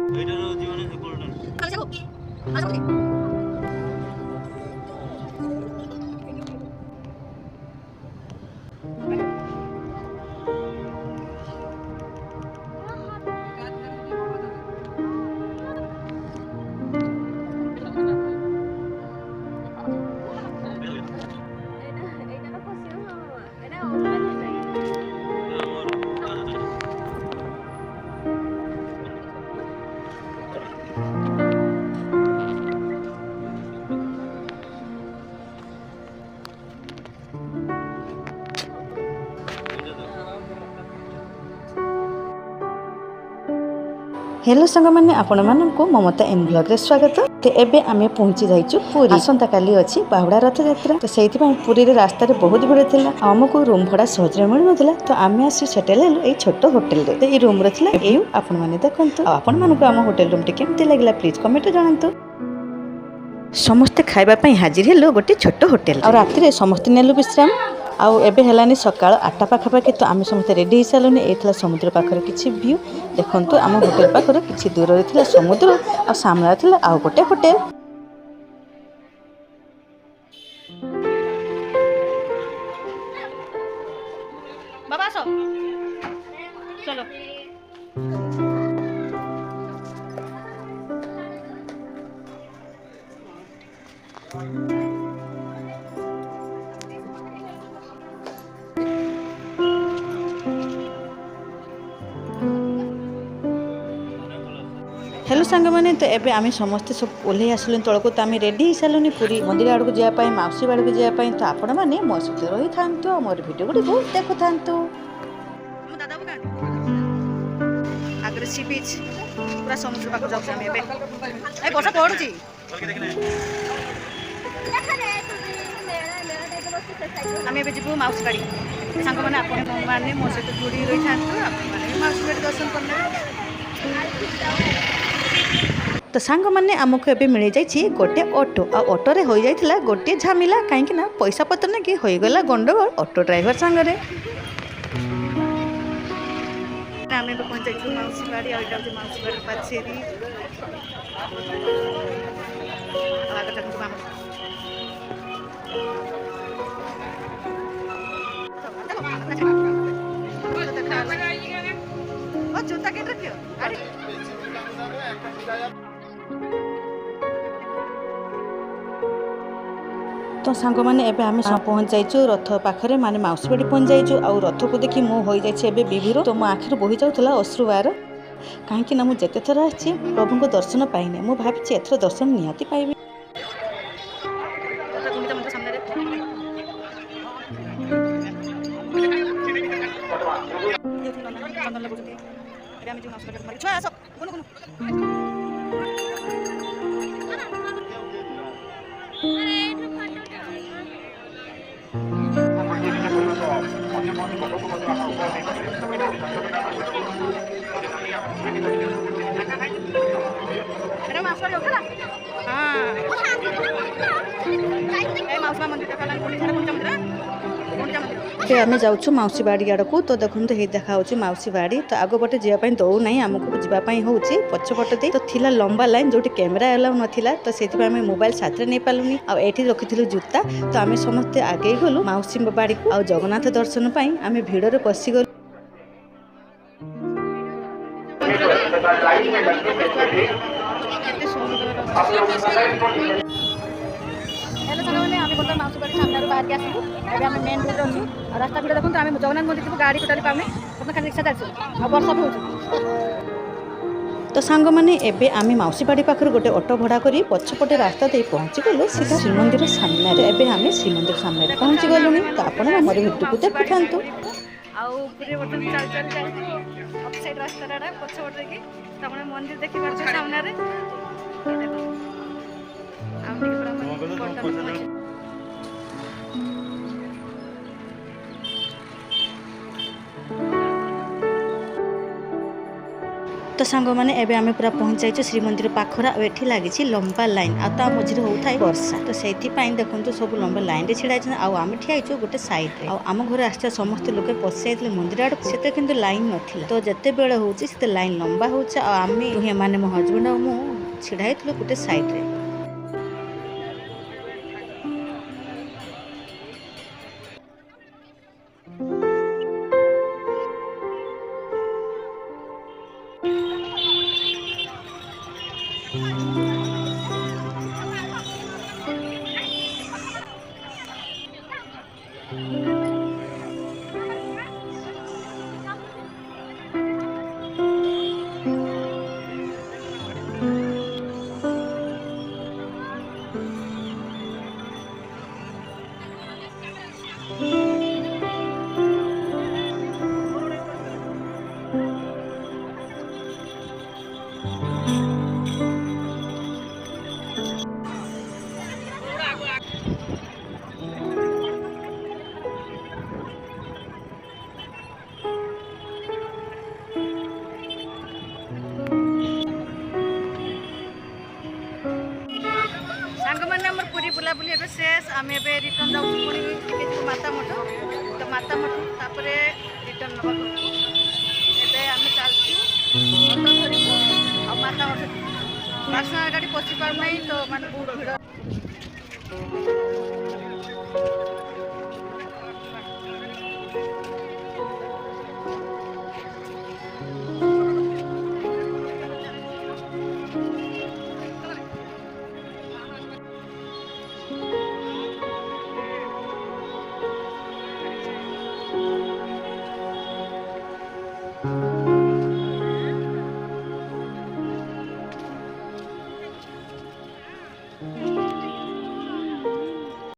ଏଇଟାର ଜୀବନ golden. Hello सांग मैंने आपण मानक ममता एम ब्लॉग रे स्वागत। तो एबे आमे पहुंची जाइछु पुरी। आसंता काली अछि बाहुडा रथ यात्रा। तो सेति पय पुरी रे रास्ता रे बहुत भिड़ थिला। हमको रूम भड़ा सहज रे मिल नथिला। तो आमे आसी सेटल हेलु ए छोटो होटल रे। तो ए रूम रे थिला ए आपण माने देखंतु। आपण मानक हम होटल रूम टी केमते लागला प्लीज कमेंट जानंतु। समस्ते खाइबा पय हाजिर हेलु गोटे छोटो होटल और राति रे समस्ते नेलु विश्राम। आउ एबे हेलानी सकाळ 8टा पाखापाखि। तो आमे समस्त रेडी हो सालुनी। एथला समुद्र पाखरे किछि व्यू देखंतु। आम होटल पाखरे किछि दूर रे थिला समुद्र आ सामने थिला आउ गोटे होटल। बाबा सो चलो हेलो सांग मैंने। तो एबे आमे समस्ते सब ओल्हे आसलु तळको। तो आमे रेडी हो सालुनी पूरी मंदिर आड़ को जाय पय माउसी बाड़ को जाय पय। तो आपण माने मो सहित रही थांतु और मोर वीडियो गुडी को देखु थांतु। हम दादा बगा आगरे सी बीच पूरा समुद्र पाक जाउ आमे एबे ए बसा पडुची आमे एबे जिबु माउसी बाड़ी। सांग माने आपण माने मो सहित जुड़ी रही थांतु। आपण माने माउसी बाड़ी दर्शन करले। तो सांग मैंने आमको एबे मिल जाइए गोटे ऑटो। आ ऑटो रे हो जाइथिला गोटे झामिला कहीं ना पैसा पत्र ना कि होईगला गंडगोल ऑटो ड्राइवर सांगरे। आमे तो पहुंच जाइछु माउसी बाड़ी। आ एटा माउसी बाड़ी पाछेरी आगे तक हम ओ जूता के रखियो अरे तो सांग मैंने एबे आमे पहुंच जाइछु रथ पाखरे माने माउसी बाड़ी पहुंच जाइछु। आ रथ को देखि मो होई जाइछि एबे बिभिरो। तो मो आखिर बोही जाउथला अश्रुवार काहेकि ना मु जेते थरा आछि प्रभु को दर्शन पाइने। मु भाबिछि एथरो दर्शन निहाती पाइबे। आम जाऊँ मौसी बाड़ी आड़ को। तो देखो तो ये देखा मौसी बाड़ी। तो आग पटे जावाई दौ ना आमको जावाई हूँ पछपट दे। तो थिला लंबा लाइन जो कैमेरा अलाउ नाला। तो से मोबाइल साथ नहीं पालुनी। आठी रखी जूता। तो आम समस्ते आगे गलु मौसी बाड़ी को। आ जगन्नाथ दर्शन पर आम भिड़ में पशिगलु। माउसी बाड़ी सामने बाहर के आसलु। अभी आम मेन रोड अच्छु। रास्ता भिड़ देखो आम जगन्नाथ मंदिर जी गाड़ी टोटाली पाऊनी। खाली रिक्शा चलती वर्षा भी हो। तो सांग मैंने एबे आम मौसी बाड़ी पाखर गोटे ऑटो भड़ा करी पछपटे रास्ता दे पहुंची गलु सीधा श्रीमंदिर सामने। एबे आम श्रीमंदिर सामने पहुंची गलुनी। तो आपण हमर भिडियो को देखु थांतु। आउ पूरे बटन चल चल जाई ऑफ साइड रास्ता रे पछपटे की तमने मंदिर देखि पाछ सामने रे देखो आम देखि पूरा तो सांग मैंने एबे आमे पूरा पहुंच जाइछु श्रीमंदिर पाखरा और एठी लागिछि लंबा लाइन आ ता मझिरे होउथाय वर्षा तो सेति पाइन देखंतु सब लंबा लाइन रे छिड़ा छै आ आमे ठिया आइछु गोटे साइड रे आ आम घर आस्ते समस्त लोके पसि जाइतले मंदिर आड़ सेते किंतु लाइन नथिला तो जते बेले होउछि सेते लाइन लंबा होउछ आ आमे दुहे माने मो हस्बैंड आ मु छिड़ा आइतले गोटे साइड रे। सांग मैंने आम पूरी बुलाबुली ए शेष आम ए रिटर्न जाऊँ पुणी माता मठ तो माता मठ तापर रिटर्न नवा आम चलचु ऑटो धरू आ माता मठ पर्सनाल गाड़ी पशि पार ना तो माने बहुत भिड़।